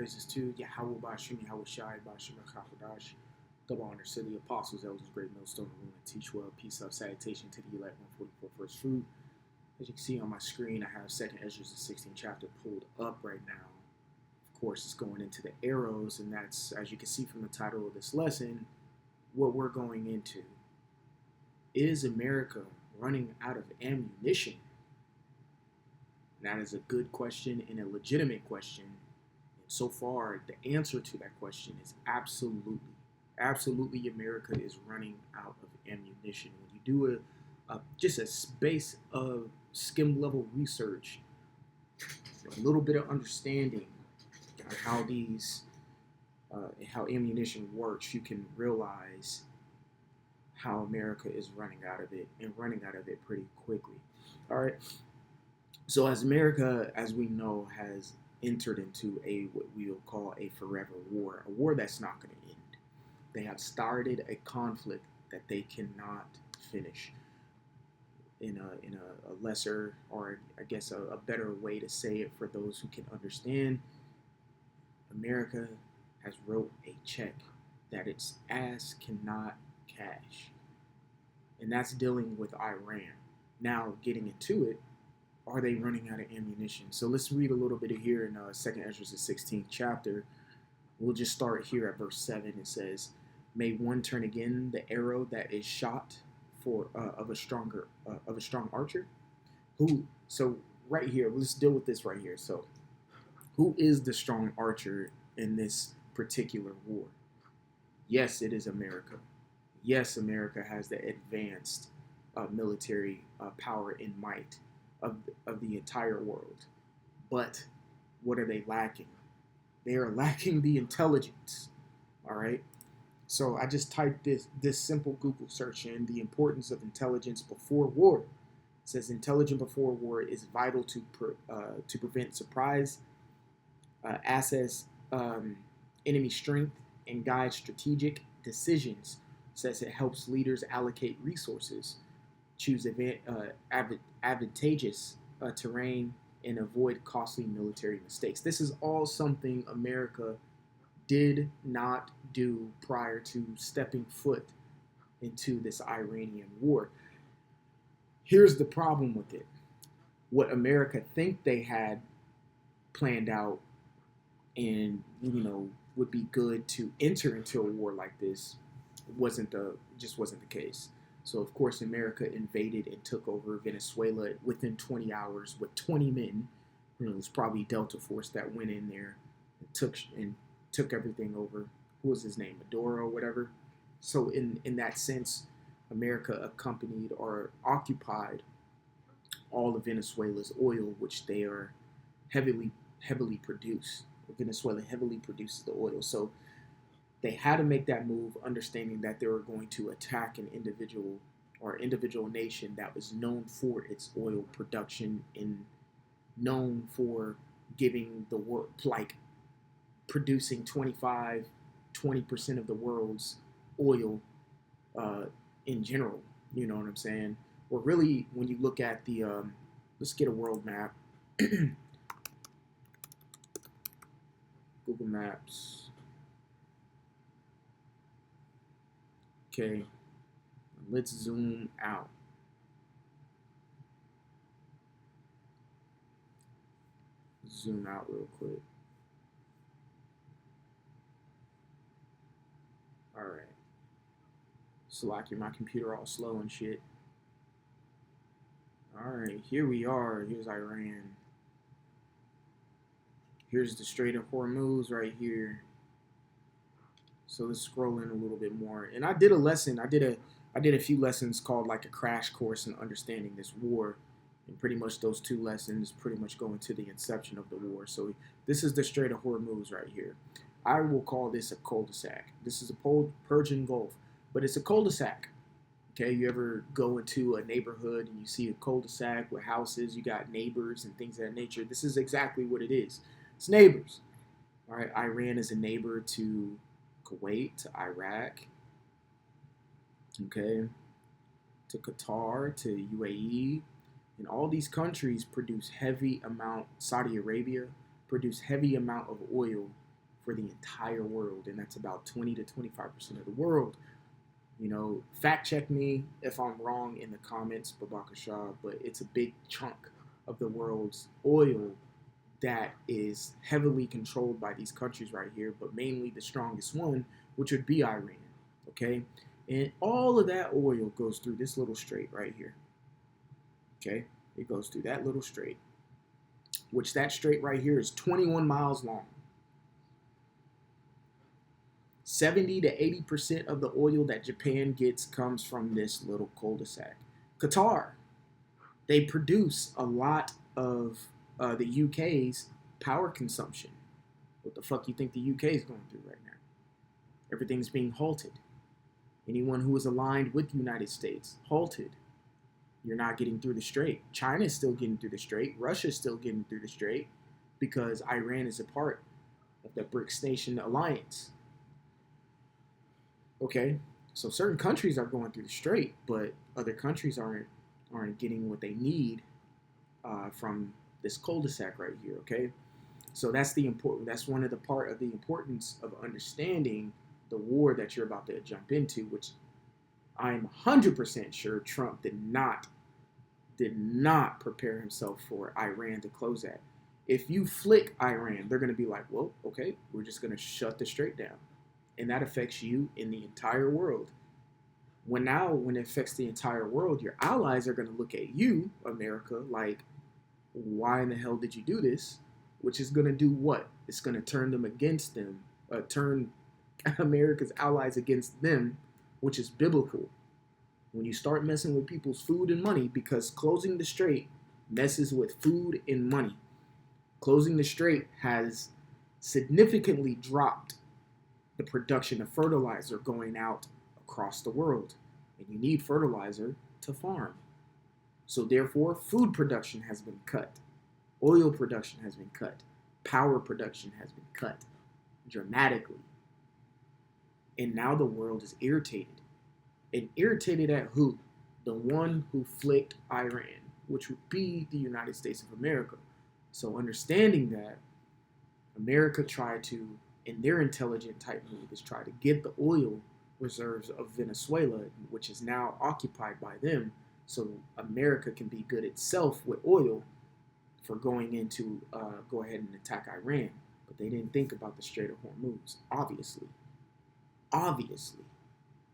Praises to Yahweh Bashim, Yahweh Shai, Bashim Kakadash, double honor to the apostles, elders, great millstone, room, and teach well. Peace of salutation to the elect 144 first fruit. As you can see on my screen, I have 2nd Ezra, the 16th chapter pulled up right now. Of course, it's going into the arrows, and that's, as you can see from the title of this lesson, what we're going into. Is America running out of ammunition? And that is a good question and a legitimate question. So far, the answer to that question is absolutely. Absolutely, America is running out of ammunition. When you do just a space of skim level research, a little bit of understanding on how ammunition works, you can realize how America is running out of it and running out of it pretty quickly. All right. So as America, as we know, has entered into what we will call a forever war, a war that's not going to end. They have started a conflict that they cannot finish. In a lesser, or I guess a better way to say it for those who can understand, America has wrote a check that its ass cannot cash. And that's dealing with Iran. Now, getting into it, are they running out of ammunition? So let's read a little bit of here in 2nd Ezra, the 16th chapter. We'll just start here at verse 7. It says, "May one turn again the arrow that is shot of a strong archer." Who? So right here, let's deal with this right here. So, who is the strong archer in this particular war? Yes, it is America. Yes, America has the advanced military power and might of the entire world. But what are they lacking? They are lacking the intelligence. All right. So I just typed this simple Google search in: the importance of intelligence before war. It says intelligence before war is vital to prevent surprise, assess enemy strength, and guide strategic decisions. It says it helps leaders allocate resources, choose advantageous terrain, and avoid costly military mistakes. This is all something America did not do prior to stepping foot into this Iranian war. Here's the problem with it. What America think they had planned out and would be good to enter into a war like this wasn't the case. So of course America invaded and took over Venezuela within 20 hours with 20 men. It was probably Delta Force that went in there and took everything over. Who was his name? Maduro, whatever. So in that sense, America accompanied or occupied all of Venezuela's oil, which they are heavily produce. Venezuela heavily produces the oil. So they had to make that move, understanding that they were going to attack an individual nation that was known for its oil production and known for giving the world, like producing 20% of the world's oil in general. You know what I'm saying? Or really, when you look at the, let's get a world map. Google Maps. Okay, let's zoom out. Zoom out real quick. All right. So like my computer all slow and shit. All right, here we are. Here's Iran. Here's the Strait of Hormuz right here. So let's scroll in a little bit more. And I did a lesson. I did a few lessons called like a crash course in understanding this war. And pretty much those two lessons pretty much go into the inception of the war. So this is the Strait of Hormuz right here. I will call this a cul-de-sac. This is a Persian Gulf, but it's a cul-de-sac. Okay, you ever go into a neighborhood and you see a cul-de-sac with houses, you got neighbors and things of that nature. This is exactly what it is. It's neighbors. All right, Iran is a neighbor to Kuwait, to Iraq, okay, to Qatar, to UAE, and all these countries produce heavy amount. Saudi Arabia produce heavy amount of oil for the entire world, and that's about 20 to 25% of the world. Fact check me if I'm wrong in the comments, Babaka Shah, but it's a big chunk of the world's oil that is heavily controlled by these countries right here, but mainly the strongest one, which would be Iran. Okay, and all of that oil goes through this little strait right here. Okay, it goes through that little strait, which that strait right here is 21 miles long. 70 to 80% of the oil that Japan gets comes from this little cul-de-sac. Qatar, they produce a lot of the UK's power consumption. What the fuck you think the UK is going through right now? Everything's being halted. Anyone who is aligned with the United States, halted. You're not getting through the strait. China's still getting through the strait. Russia's still getting through the strait because Iran is a part of the BRICS Nation alliance. Okay, so certain countries are going through the strait, but other countries aren't getting what they need from this cul-de-sac right here. Okay, so that's one of the part of the importance of understanding the war that you're about to jump into, which I'm 100% sure Trump did not prepare himself for Iran to close at. If you flick Iran, they're going to be like, well, okay, we're just going to shut the strait down. And that affects you in the entire world. When it affects the entire world, your allies are going to look at you, America, like, why in the hell did you do this? Which is going to do what? It's going to turn them against them, turn America's allies against them, which is biblical. When you start messing with people's food and money, because closing the strait messes with food and money. Closing the strait has significantly dropped the production of fertilizer going out across the world. And you need fertilizer to farm. So therefore, food production has been cut. Oil production has been cut. Power production has been cut dramatically. And now the world is irritated. And irritated at who? The one who flicked Iran, which would be the United States of America. So understanding that, America tried to, in their intelligent type move, is try to get the oil reserves of Venezuela, which is now occupied by them, so America can be good itself with oil for going into go ahead and attack Iran. But they didn't think about the Strait of Hormuz, obviously,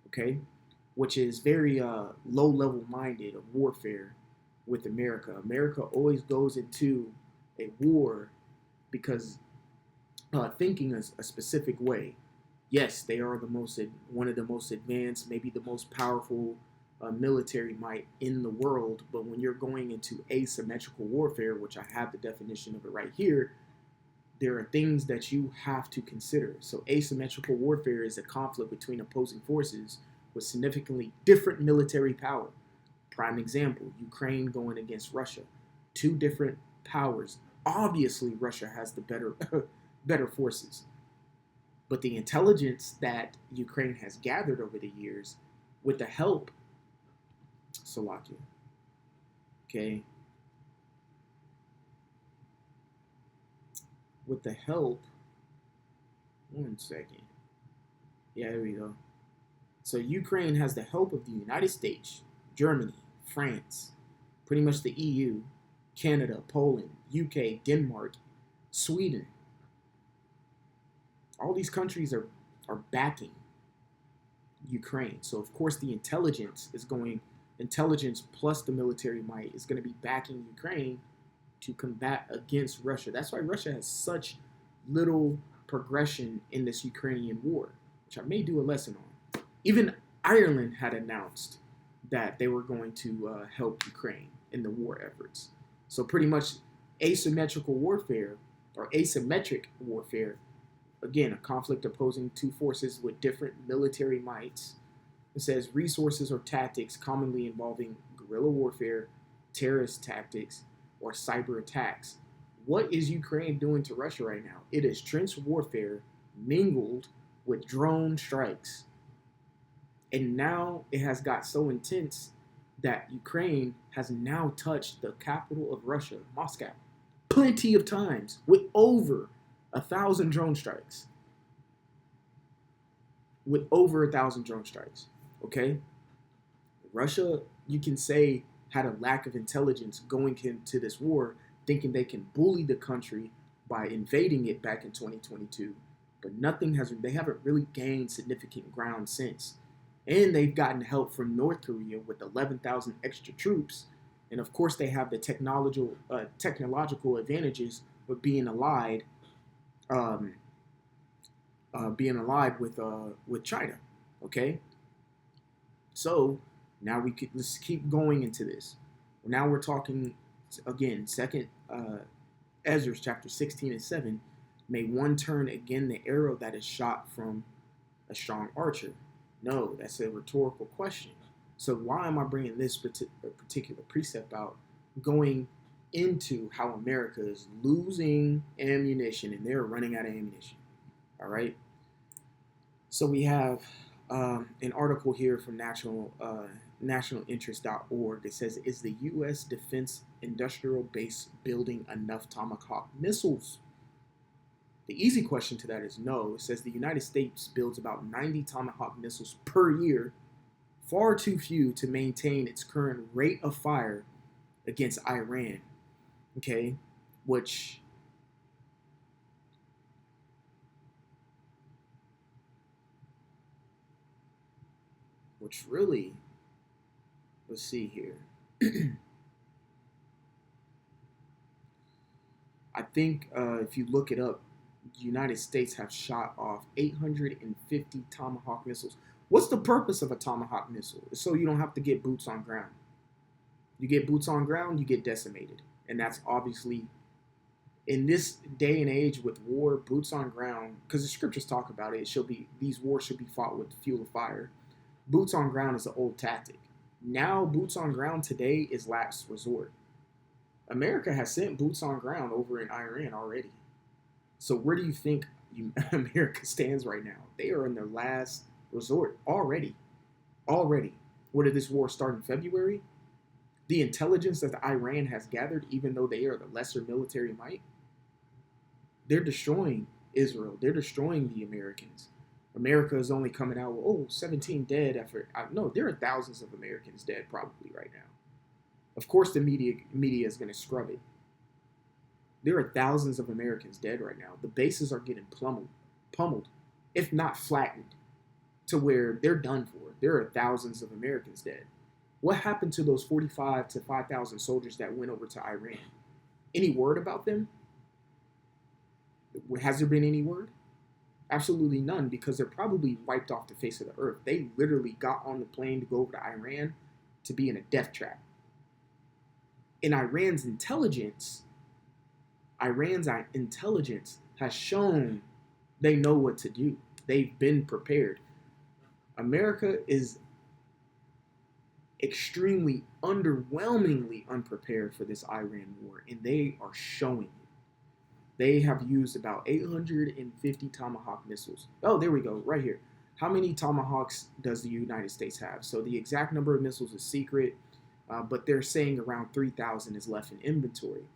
okay, which is very low-level minded of warfare with America. America always goes into a war because thinking a specific way. Yes, they are one of the most advanced, maybe the most powerful military might in the world. But when you're going into asymmetrical warfare, which I have the definition of it right here, there are things that you have to consider. So asymmetrical warfare is a conflict between opposing forces with significantly different military power. Prime example, Ukraine going against Russia. Two different powers. Obviously, Russia has the better forces. But the intelligence that Ukraine has gathered over the years with the help, Slovakia, okay, with the help, one second, yeah, there we go. So Ukraine has the help of the United States, Germany, France, pretty much the EU, Canada, Poland, UK, Denmark, Sweden. All these countries are backing Ukraine. So of course the intelligence plus the military might is going to be backing Ukraine to combat against Russia. That's why Russia has such little progression in this Ukrainian war, which I may do a lesson on. Even Ireland had announced that they were going to help Ukraine in the war efforts. So pretty much asymmetrical warfare, or asymmetric warfare, again, a conflict opposing two forces with different military mights. It says resources or tactics commonly involving guerrilla warfare, terrorist tactics, or cyber attacks. What is Ukraine doing to Russia right now? It is trench warfare mingled with drone strikes. And now it has got so intense that Ukraine has now touched the capital of Russia, Moscow, plenty of times with over 1,000 drone strikes. with over 1,000 drone strikes. Okay, Russia, you can say, had a lack of intelligence going into this war, thinking they can bully the country by invading it back in 2022. But they haven't really gained significant ground since. And they've gotten help from North Korea with 11,000 extra troops. And of course, they have the technological advantages with um, being allied with China. Okay, so now let's keep going into this. Now we're talking again, second Ezra chapter 16 and 7. May one turn again the arrow that is shot from a strong archer? No, that's a rhetorical question. So why am I bringing this particular precept out, going into how America is losing ammunition and they're running out of ammunition? All right. So we have an article here from nationalinterest.org that says, is the U.S. defense industrial base building enough Tomahawk missiles? The easy question to that is no. It says the United States builds about 90 Tomahawk missiles per year, far too few to maintain its current rate of fire against Iran. Okay, which really, let's see here. I think if you look it up, the United States have shot off 850 Tomahawk missiles. What's the purpose of a Tomahawk missile? It's so you don't have to get boots on ground. You get boots on ground, you get decimated. And that's obviously, in this day and age with war, boots on ground, because the scriptures talk about it, these wars should be fought with the fuel of fire. Boots on ground is an old tactic. Now, boots on ground today is last resort. America has sent boots on ground over in Iran already. So where do you think America stands right now? They are in their last resort already. Already. Where did this war start in February? The intelligence that Iran has gathered, even though they are the lesser military might, they're destroying Israel. They're destroying the Americans. America is only coming out with, 17 dead after. No, there are thousands of Americans dead probably right now. Of course, the media is going to scrub it. There are thousands of Americans dead right now. The bases are getting pummeled, if not flattened, to where they're done for. There are thousands of Americans dead. What happened to those 45 to 5,000 soldiers that went over to Iran? Any word about them? Has there been any word? Absolutely none, because they're probably wiped off the face of the earth. They literally got on the plane to go over to Iran to be in a death trap. And Iran's intelligence has shown they know what to do. They've been prepared. America is extremely, underwhelmingly unprepared for this Iran war, and they are showing it. They have used about 850 Tomahawk missiles. Oh, there we go, right here. How many Tomahawks does the United States have? So the exact number of missiles is secret, but they're saying around 3,000 is left in inventory.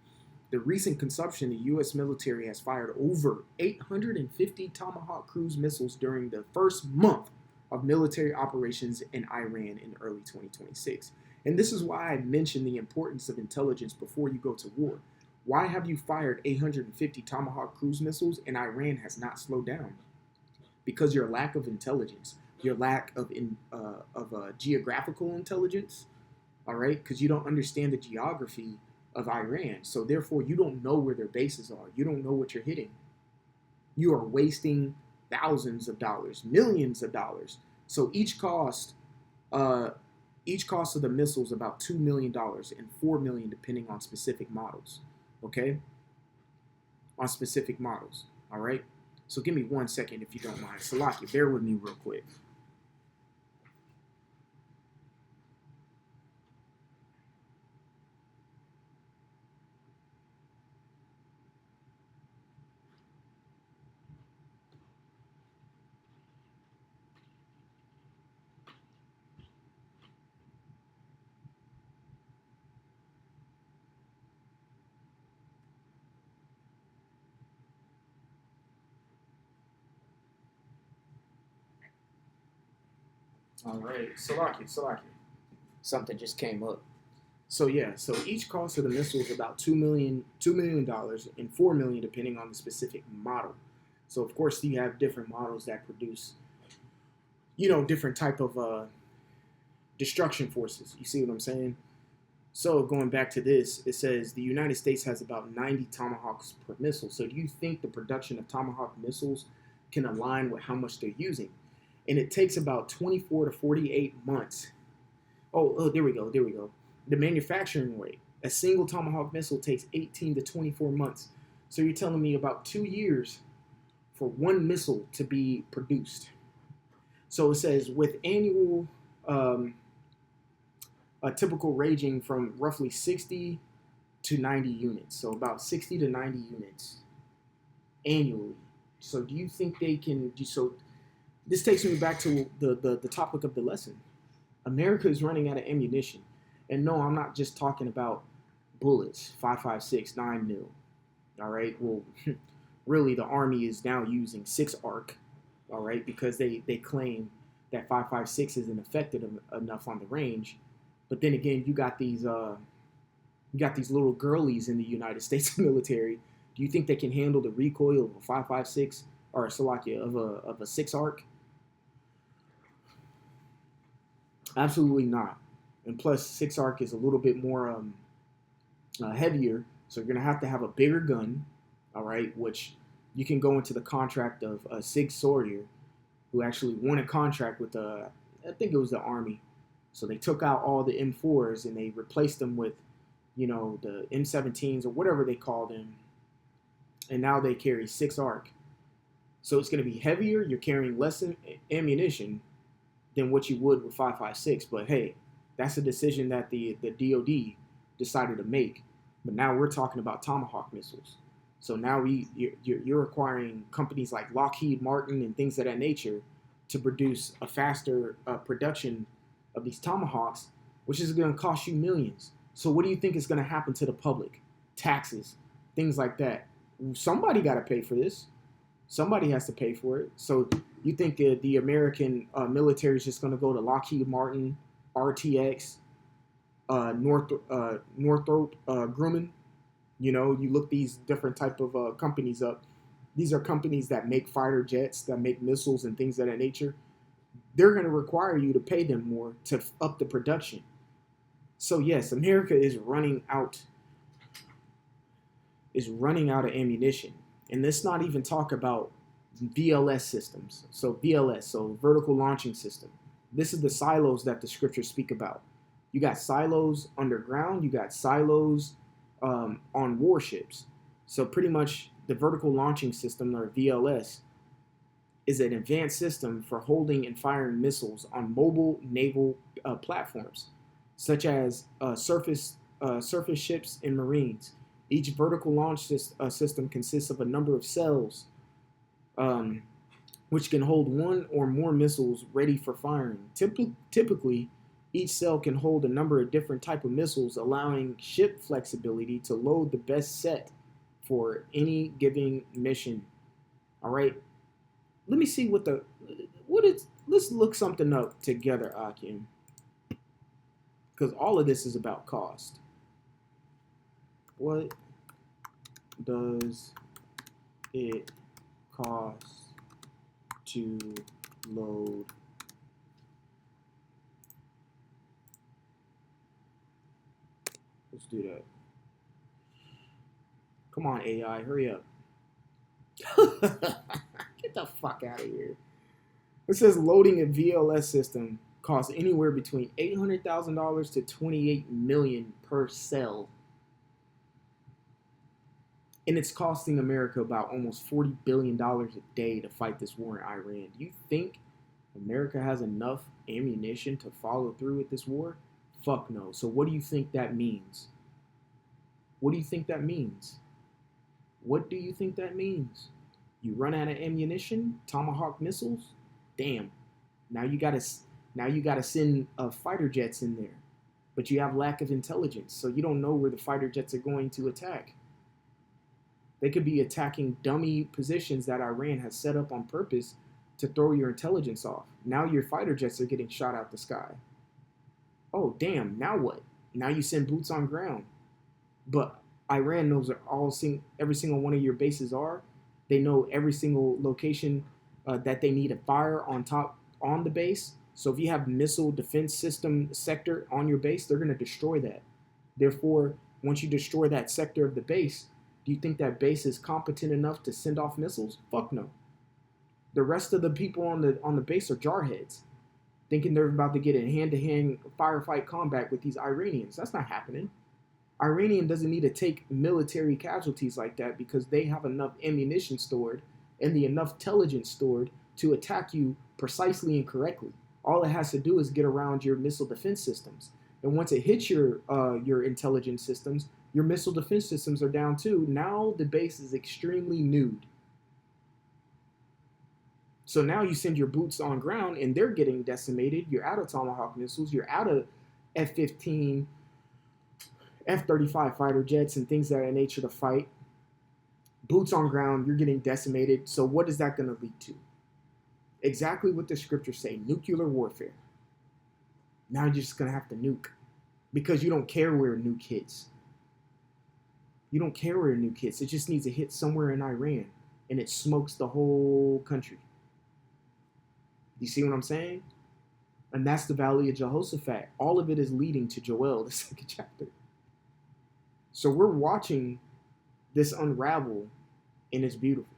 The recent consumption, the U.S. military has fired over 850 Tomahawk cruise missiles during the first month of military operations in Iran in early 2026. And this is why I mentioned the importance of intelligence before you go to war. Why have you fired 850 Tomahawk cruise missiles and Iran has not slowed down? Because your lack of intelligence, your lack of geographical intelligence, all right? Because you don't understand the geography of Iran. So therefore, you don't know where their bases are. You don't know what you're hitting. You are wasting thousands of dollars, millions of dollars. So each cost of the missiles about $2 million and $4 million depending on specific models. Okay? On specific models. All right? So give me 1 second if you don't mind. Salaki, bear with me real quick. All right, Salaki. Something just came up. So yeah, so each cost of the missile is about $2 million and $4 million depending on the specific model. So of course you have different models that produce, different type of destruction forces. You see what I'm saying? So going back to this, it says the United States has about 90 Tomahawks per missile. So do you think the production of Tomahawk missiles can align with how much they're using? And it takes about 24 to 48 months. There we go. The manufacturing rate. A single Tomahawk missile takes 18 to 24 months. So you're telling me about 2 years for one missile to be produced. So it says with annual a typical ranging from roughly 60 to 90 units. So about 60 to 90 units annually. So do you think they can do so? This takes me back to the topic of the lesson. America is running out of ammunition. And no, I'm not just talking about bullets, 5.56, 9 mil. All right. Well, really, the Army is now using 6 ARC. All right, because they claim that 5.56 isn't effective enough on the range. But then again, you got these little girlies in the United States military. Do you think they can handle the recoil of a 5.56 or Salakia of a 6 ARC? Absolutely not. And plus, 6 ARC is a little bit more heavier, so you're gonna have to have a bigger gun. All right, which you can go into the contract of Sig Sauer, who actually won a contract with I think it was the Army. So they took out all the M4s and they replaced them with, the M17s or whatever they call them. And now they carry 6 ARC. So it's going to be heavier. You're carrying less ammunition than what you would with 5.56. But hey, that's a decision that the DoD decided to make. But now we're talking about Tomahawk missiles. So now you're requiring companies like Lockheed Martin and things of that nature to produce a faster production of these Tomahawks, which is going to cost you millions. So what do you think is going to happen to the public? Taxes, things like that. Somebody got to pay for this. Somebody has to pay for it. So you think the American military is just going to go to Lockheed Martin, RTX, Northrop Grumman? You look these different type of companies up. These are companies that make fighter jets, that make missiles and things of that nature. They're going to require you to pay them more to up the production. So yes, America is running out of ammunition. And let's not even talk about VLS systems. So VLS, so vertical launching system. This is the silos that the scriptures speak about. You got silos underground, you got silos on warships. So pretty much the vertical launching system, or VLS, is an advanced system for holding and firing missiles on mobile naval platforms, such as surface ships and marines. Each vertical launch system consists of a number of cells, which can hold one or more missiles ready for firing. Typically, each cell can hold a number of different type of missiles, allowing ship flexibility to load the best set for any given mission. All right. Let me see let's look something up together, Akim. Because all of this is about cost. What does it cost to load Let's do that. Come on, AI, hurry up. Get the fuck out of here. It says loading a VLS system costs anywhere between $800,000 to $28 million per cell. And it's costing America about almost $40 billion a day to fight this war in Iran. Do you think America has enough ammunition to follow through with this war? Fuck no. So what do you think that means? What do you think that means? What do you think that means? You run out of ammunition, Tomahawk missiles? Damn. Now you gotta send fighter jets in there. But you have lack of intelligence, so you don't know where the fighter jets are going to attack. They could be attacking dummy positions that Iran has set up on purpose to throw your intelligence off. Now your fighter jets are getting shot out the sky. Oh, damn, now what? Now you send boots on ground. But Iran knows every single one of your bases are. They know every single location that they need a fire on the base. So if you have missile defense system sector on your base, they're going to destroy that. Therefore, once you destroy that sector of the base, do you think that base is competent enough to send off missiles? Fuck no. The rest of the people on the base are jarheads, thinking they're about to get in hand-to-hand firefight combat with these Iranians. That's not happening. Iranian doesn't need to take military casualties like that because they have enough ammunition stored and enough intelligence stored to attack you precisely and correctly. All it has to do is get around your missile defense systems. And once it hits your intelligence systems, your missile defense systems are down too. Now the base is extremely nude. So now you send your boots on ground and they're getting decimated. You're out of Tomahawk missiles. You're out of F-15, F-35 fighter jets and things that are nature to fight. Boots on ground, you're getting decimated. So what is that going to lead to? Exactly what the scriptures say, nuclear warfare. Now you're just going to have to nuke because you don't care where a nuke hits. You don't care where a nuke hits. It just needs to hit somewhere in Iran and it smokes the whole country. You see what I'm saying? And that's the Valley of Jehoshaphat. All of it is leading to Joel, the second chapter. So we're watching this unravel and it's beautiful,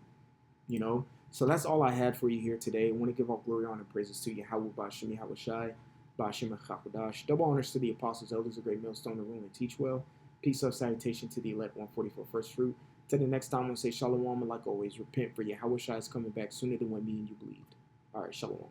you know? So that's all I had for you here today. I want to give all glory, honor, and praises to Yahweh, Ba'Shem, Yahweh Shai, Ba'Shem, Chakadash. Double honors to the apostles, elders, a great millstone, the room, and teach well. Peace of salutation to the elect 144 first fruit. Till the next time, I'm going to say shalom, and like always, repent, for Yahweh Shai is coming back sooner than when me and you believed. All right, shalom.